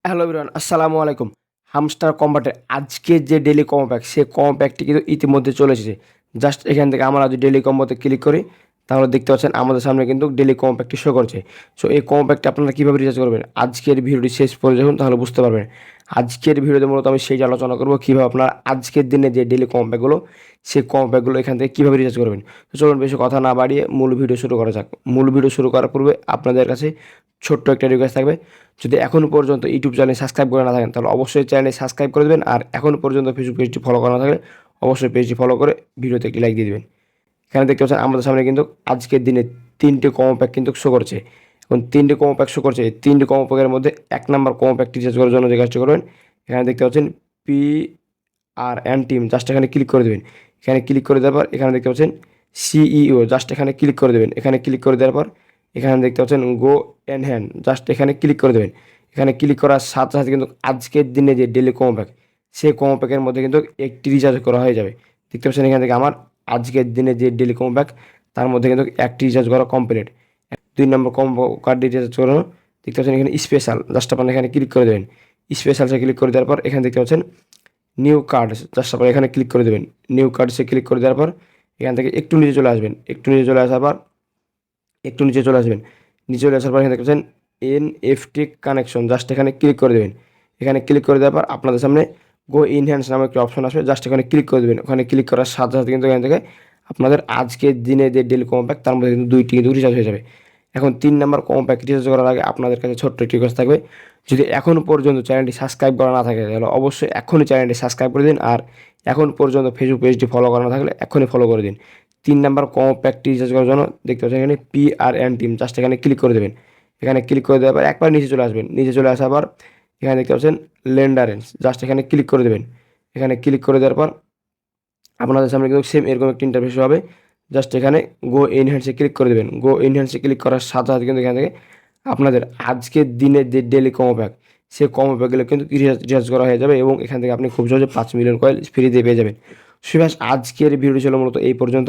Hello everyone, আসসালামু আলাইকুম। Hamster কম্বাটের আজকের যে ডেইলি কম্বো প্যাক, সে কম্বো প্যাকটি কিন্তু ইতিমধ্যে চলে এসেছে। জাস্ট এখান থেকে আমরা যদি ডেইলি কম্বোতে ক্লিক করি, তাহলে দেখতে পাচ্ছেন আমাদের সামনে কিন্তু ডেইলি কম্বো প্যাকটি শো করছে। সো এই কম্বো প্যাকটি আপনারা কীভাবে রিচার্জ করবেন, আজকের ভিডিওটি শেষ পর্যন্ত দেখুন, তাহলে বুঝতে পারবেন। আজকের ভিডিওতে মূলত আমি সেই আলোচনা করব কীভাবে আপনারা আজকের দিনে যে ডেইলি কম্বো প্যাকগুলো, সেই কম্বো প্যাকগুলো এখান থেকে কীভাবে রিচার্জ করবেন। তো চলুন বেশি কথা না বাড়িয়ে মূল ভিডিও শুরু করা যাক। মূল ভিডিও শুরু করার পূর্বে আপনাদের কাছে ছোট্ট একটা রিকোয়েস্ট থাকবে। যদি এখনও পর্যন্ত ইউটিউব চ্যানেল সাবস্ক্রাইব করে না থাকেন, তাহলে অবশ্যই চ্যানেলে সাবস্ক্রাইব করে দেবেন। আর এখনও পর্যন্ত ফেসবুক পেজটি ফলো করা না থাকলে অবশ্যই পেজটি ফলো করে ভিডিওতে একটি লাইক দিয়ে দেবেন। এখানে দেখতে পাচ্ছেন আমাদের সামনে কিন্তু আজকের দিনে 3টে কম্বো প্যাক কিন্তু শো করছে। এখন 3টে কম্বো প্যাক শো করছে। এই 3টে কম্বো প্যাকের মধ্যে 1 নাম্বার কম্বো প্যাকটি রিচার্জ করার জন্য যে কাজটি করবেন, এখানে দেখতে পাচ্ছেন PRN টিম, জাস্ট এখানে ক্লিক করে দেবেন। এখানে ক্লিক করে দেওয়ার পর এখানে দেখতে পাচ্ছেন CEO, জাস্ট এখানে ক্লিক করে দেবেন। এখানে ক্লিক করে দেওয়ার পর এখানে দেখতে পাচ্ছেন গো অ্যান্ড হ্যান্ড, জাস্ট এখানে ক্লিক করে দেবেন। এখানে ক্লিক করার সাথে সাথে কিন্তু আজকের দিনে যে ডেইলি কম্বো প্যাক, সেই কম্বো প্যাকের মধ্যে কিন্তু একটি রিচার্জ করা হয়ে যাবে। দেখতে পাচ্ছেন এখান থেকে আমার আজকের দিনে যে ডেইলি কম্বো প্যাক, তার মধ্যে কিন্তু একটি রিচার্জ করা কমপ্লিট। 2 নম্বর কম্বো কার্ড রিচার্জ করানো, দেখতে পাচ্ছেন এখানে স্পেশাল, জাস্ট আপনারা এখানে ক্লিক করে দেবেন। স্পেশালসে ক্লিক করে দেওয়ার পর এখানে দেখতে পাচ্ছেন নিউ কার্ডস, জাস্ট আপনারা এখানে ক্লিক করে দেবেন। নিউ কার্ডসে ক্লিক করে দেওয়ার পর এখান থেকে একটু নিচে চলে আসবেন। একটু নিচে চলে আসার পর একটু নিচে চলে আসবেন। নিচে চলে আসার পর এখানে দেখতে পাচ্ছেন NFT কানেকশন, জাস্ট এখানে ক্লিক করে দেবেন। এখানে ক্লিক করে দেওয়ার পর আপনাদের সামনে গো ইনহ্যান্স নামে একটি অপশন আসবে, জাস্ট এখানে ক্লিক করে দেবেন। ওখানে ক্লিক করার সাথে সাথে কিন্তু এখান থেকে আপনাদের আজকের দিনে যে ডেইলি কম্বো প্যাক, তার মধ্যে কিন্তু 2টি কিন্তু রিচার্জ হয়ে যাবে। এখন 3 নাম্বার কম্বো প্যাক রিচার্জ করার আগে আপনাদের কাছে ছোট্ট একটি রিকোয়েস্ট থাকবে। যদি এখনও পর্যন্ত চ্যানেলটি সাবস্ক্রাইব করা না থাকে, তাহলে অবশ্যই এখনই চ্যানেলটি সাবস্ক্রাইব করে দিন। আর এখন পর্যন্ত ফেসবুক পেজটি ফলো করা না থাকলে এখনই ফলো করে দিন। 3 নাম্বার কম্বো প্যাকটি রিচার্জ করার জন্য দেখতে পাচ্ছেন এখানে PRN টিম, জাস্ট এখানে ক্লিক করে দেবেন। এখানে ক্লিক করে দেওয়ার পর একবার নিচে চলে আসবেন। নিচে চলে আসার পর এখানে দেখতে পাচ্ছেন লেন্ডারেন্স, জাস্ট এখানে ক্লিক করে দেবেন। এখানে ক্লিক করে দেওয়ার পর আপনাদের সামনে কিন্তু সেম এরকম একটি ইন্টারফেস হবে। জাস্ট এখানে গো এনহ্যান্সে ক্লিক করে দেবেন। গো এনহ্যান্সে ক্লিক করার সাথে সাথে কিন্তু এখান থেকে আপনাদের আজকের দিনের যে ডেইলি কম্বো প্যাক, সেই কম্বো প্যাকগুলো কিন্তু রিচার্জ করা হয়ে যাবে এবং এখান থেকে আপনি খুব সহজে 5 মিলিয়ন কয়েন ফ্রিতে পেয়ে যাবেন। সুভাষ, আজকের ভিডিও ছিল মূলত এই পর্যন্ত।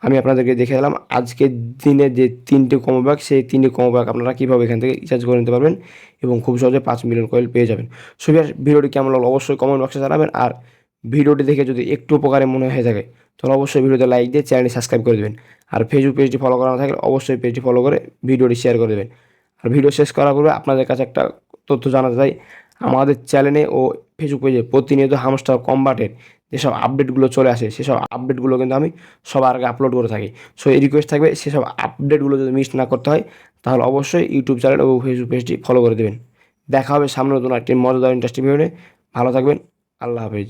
আমি আপনাদেরকে দেখে দিলাম আজকের দিনে যে 3টে কম্বো প্যাক, সেই 3টে কম্বো প্যাক আপনারা কীভাবে এখান থেকে রিচার্জ করে নিতে পারবেন এবং খুব সহজে 5 মিলিয়ন কয়েন পেয়ে যাবেন। সুভাষ, ভিডিওটি কেমন লাগলো অবশ্যই কমেন্ট বক্সে জানাবেন। আর ভিডিওটি দেখে যদি একটু উপকারে মনে হয়ে থাকে, তাহলে অবশ্যই ভিডিওতে লাইক দিয়ে চ্যানেলটি সাবস্ক্রাইব করে দেবেন। আর ফেসবুক পেজটি ফলো করা না থাকলে অবশ্যই পেজটি ফলো করে ভিডিওটি শেয়ার করে দেবেন। আর ভিডিও শেষ করার পূর্বে আপনাদের কাছে একটা তথ্য জানাতে চাই। আমাদের চ্যানেলে ও ফেসবুক পেজে প্রতিনিয়ত হামস্টার কম্বাটের যেসব আপডেটগুলো চলে আসে, সেসব আপডেটগুলো কিন্তু আমি সবার আগে আপলোড করে থাকি। সো এই রিকোয়েস্ট থাকবে, সেসব আপডেটগুলো যদি মিস না করতে হয়, তাহলে অবশ্যই ইউটিউব চ্যানেল ও ফেসবুক পেজটি ফলো করে দেবেন। দেখা হবে সামনে নতুন একটি মজাদার ইন্টারেস্টিং ভিডিও। ভালো থাকবেন। আল্লাহ হাফেজ।